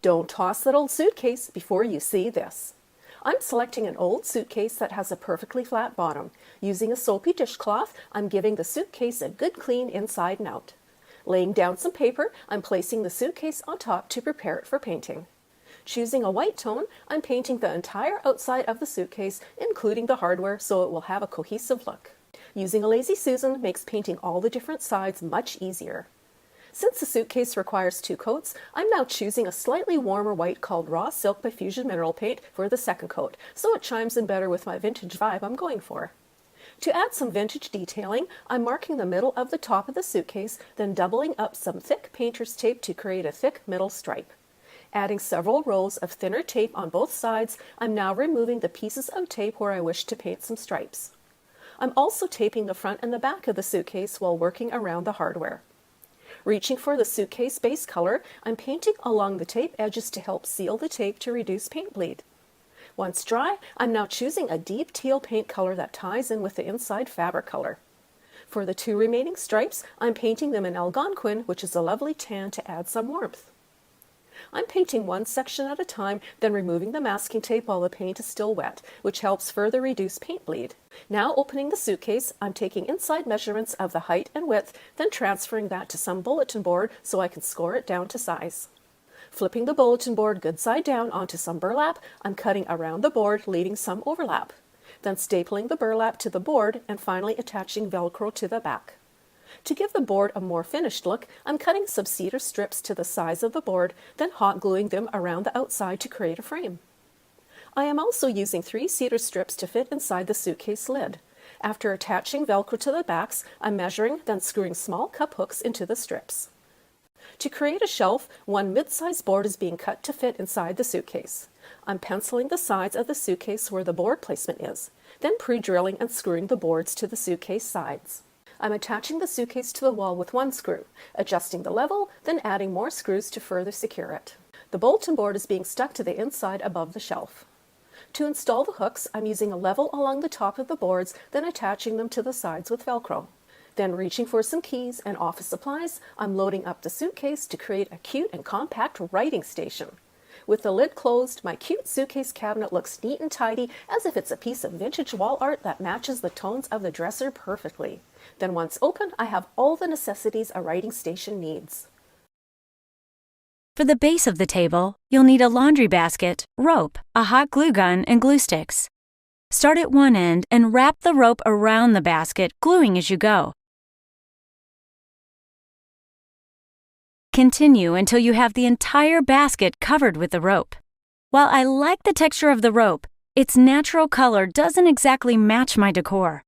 Don't toss that old suitcase before you see this. I'm selecting an old suitcase that has a perfectly flat bottom. Using a soapy dishcloth, I'm giving the suitcase a good clean inside and out. Laying down some paper, I'm placing the suitcase on top to prepare it for painting. Choosing a white tone, I'm painting the entire outside of the suitcase, including the hardware, so it will have a cohesive look. Using a Lazy Susan makes painting all the different sides much easier. Since the suitcase requires 2 coats, I'm now choosing a slightly warmer white called Raw Silk by Fusion Mineral Paint for the second coat, so it chimes in better with my vintage vibe I'm going for. To add some vintage detailing, I'm marking the middle of the top of the suitcase, then doubling up some thick painter's tape to create a thick middle stripe. Adding several rows of thinner tape on both sides, I'm now removing the pieces of tape where I wish to paint some stripes. I'm also taping the front and the back of the suitcase while working around the hardware. Reaching for the suitcase base color, I'm painting along the tape edges to help seal the tape to reduce paint bleed. Once dry, I'm now choosing a deep teal paint color that ties in with the inside fabric color. For the 2 remaining stripes, I'm painting them in Algonquin, which is a lovely tan to add some warmth. I'm painting one section at a time, then removing the masking tape while the paint is still wet, which helps further reduce paint bleed. Now opening the suitcase, I'm taking inside measurements of the height and width, then transferring that to some bulletin board so I can score it down to size. Flipping the bulletin board good side down onto some burlap, I'm cutting around the board, leaving some overlap. Then stapling the burlap to the board and finally attaching Velcro to the back. To give the board a more finished look, I'm cutting some cedar strips to the size of the board, then hot gluing them around the outside to create a frame. I am also using 3 cedar strips to fit inside the suitcase lid. After attaching Velcro to the backs, I'm measuring, then screwing small cup hooks into the strips. To create a shelf, one mid-sized board is being cut to fit inside the suitcase. I'm penciling the sides of the suitcase where the board placement is, then pre-drilling and screwing the boards to the suitcase sides. I'm attaching the suitcase to the wall with 1 screw, adjusting the level, then adding more screws to further secure it. The bulletin board is being stuck to the inside above the shelf. To install the hooks, I'm using a level along the top of the boards, then attaching them to the sides with Velcro. Then reaching for some keys and office supplies, I'm loading up the suitcase to create a cute and compact writing station. With the lid closed, my cute suitcase cabinet looks neat and tidy, as if it's a piece of vintage wall art that matches the tones of the dresser perfectly. Then once open, I have all the necessities a writing station needs. For the base of the table, you'll need a laundry basket, rope, a hot glue gun, and glue sticks. Start at one end and wrap the rope around the basket, gluing as you go. Continue until you have the entire basket covered with the rope. While I like the texture of the rope, its natural color doesn't exactly match my decor.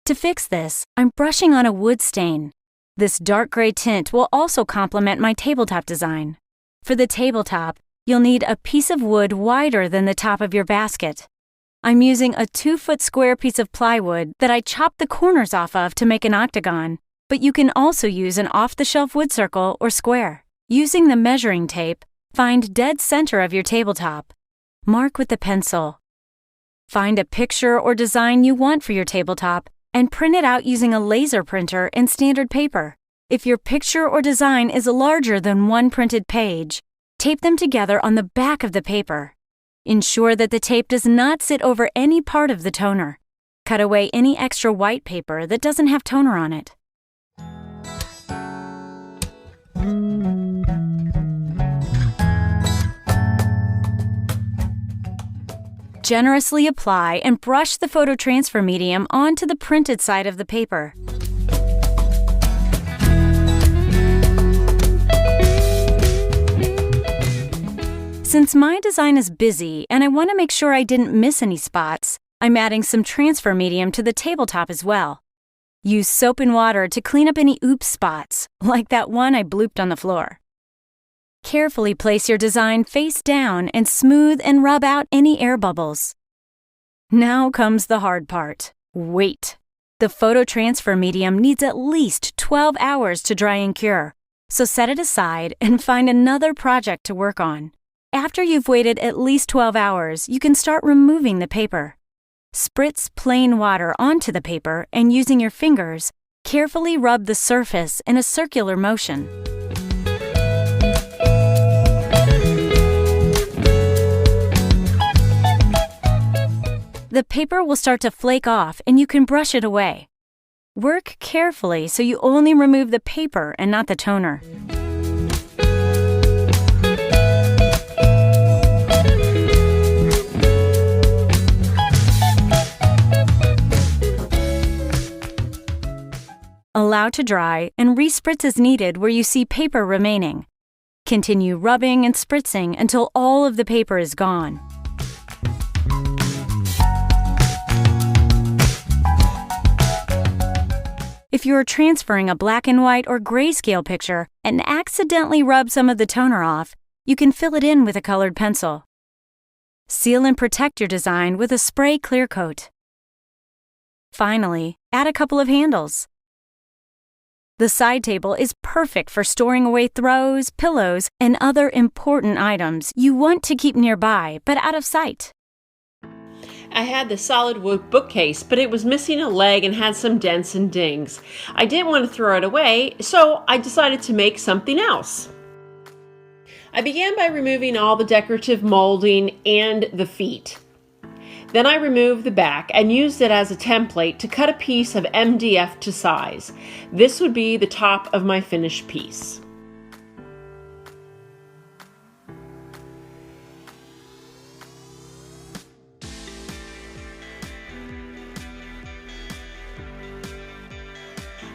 To fix this, I'm brushing on a wood stain. This dark gray tint will also complement my tabletop design. For the tabletop, you'll need a piece of wood wider than the top of your basket. I'm using a 2-foot square piece of plywood that I chopped the corners off of to make an octagon, but you can also use an off-the-shelf wood circle or square. Using the measuring tape, find dead center of your tabletop. Mark with the pencil. Find a picture or design you want for your tabletop and print it out using a laser printer and standard paper. If your picture or design is larger than 1 printed page, tape them together on the back of the paper. Ensure that the tape does not sit over any part of the toner. Cut away any extra white paper that doesn't have toner on it. Generously apply and brush the photo transfer medium onto the printed side of the paper. Since my design is busy and I want to make sure I didn't miss any spots, I'm adding some transfer medium to the tabletop as well. Use soap and water to clean up any oops spots, like that one I blooped on the floor. Carefully place your design face down and smooth and rub out any air bubbles. Now comes the hard part. Wait. The photo transfer medium needs at least 12 hours to dry and cure, so set it aside and find another project to work on. After you've waited at least 12 hours, you can start removing the paper. Spritz plain water onto the paper and using your fingers, carefully rub the surface in a circular motion. the paper will start to flake off and you can brush it away. Work carefully so you only remove the paper and not the toner. Allow to dry and respritz as needed where you see paper remaining. Continue rubbing and spritzing until all of the paper is gone. If you are transferring a black and white or grayscale picture and accidentally rub some of the toner off, you can fill it in with a colored pencil. Seal and protect your design with a spray clear coat. Finally, add a couple of handles. The side table is perfect for storing away throws, pillows, and other important items you want to keep nearby but out of sight. I had the solid wood bookcase, but it was missing a leg and had some dents and dings. I didn't want to throw it away, so I decided to make something else. I began by removing all the decorative molding and the feet. Then I removed the back and used it as a template to cut a piece of MDF to size. This would be the top of my finished piece.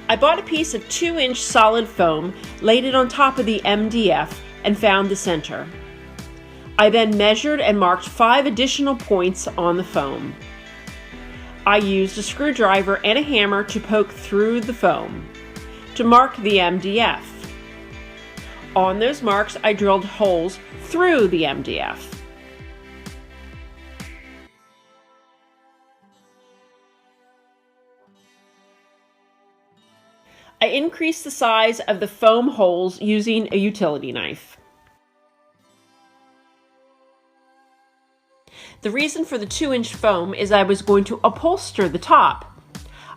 I bought a piece of 2-inch solid foam, laid it on top of the MDF, and found the center. I then measured and marked 5 additional points on the foam. I used a screwdriver and a hammer to poke through the foam to mark the MDF. On those marks, I drilled holes through the MDF. I increased the size of the foam holes using a utility knife. The reason for the 2-inch foam is I was going to upholster the top.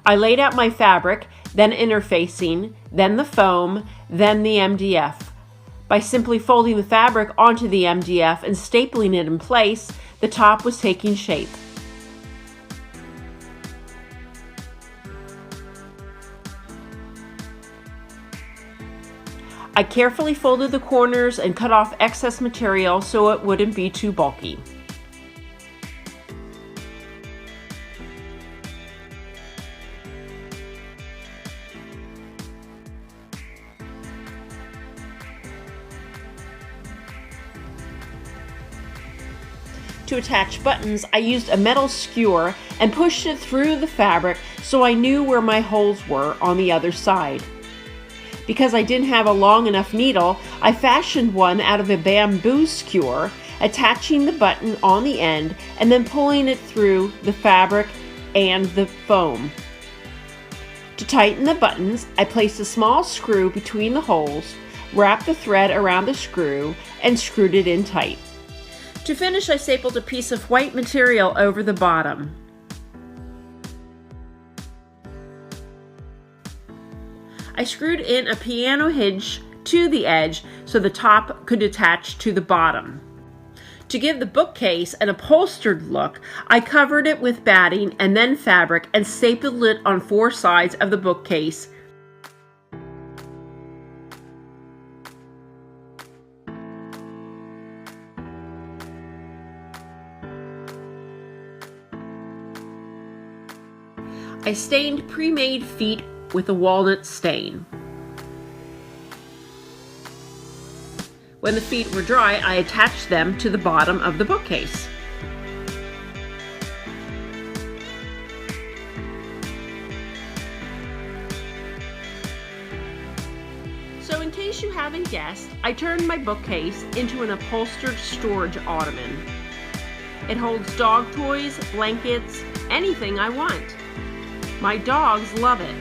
I laid out my fabric, then interfacing, then the foam, then the MDF. By simply folding the fabric onto the MDF and stapling it in place, the top was taking shape. I carefully folded the corners and cut off excess material so it wouldn't be too bulky. To attach buttons, I used a metal skewer and pushed it through the fabric so I knew where my holes were on the other side. Because I didn't have a long enough needle, I fashioned one out of a bamboo skewer, attaching the button on the end and then pulling it through the fabric and the foam. To tighten the buttons, I placed a small screw between the holes, wrapped the thread around the screw, and screwed it in tight. To finish, I stapled a piece of white material over the bottom. I screwed in a piano hinge to the edge so the top could attach to the bottom. To give the bookcase an upholstered look, I covered it with batting and then fabric and stapled it on 4 sides of the bookcase. I stained pre-made feet with a walnut stain. When the feet were dry, I attached them to the bottom of the bookcase. So in case you haven't guessed, I turned my bookcase into an upholstered storage ottoman. It holds dog toys, blankets, anything I want. My dogs love it.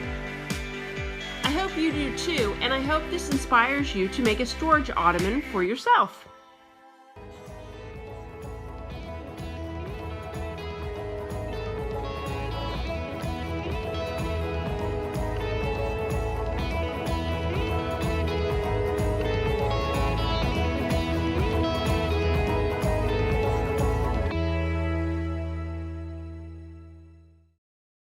I hope you do too, and I hope this inspires you to make a storage ottoman for yourself.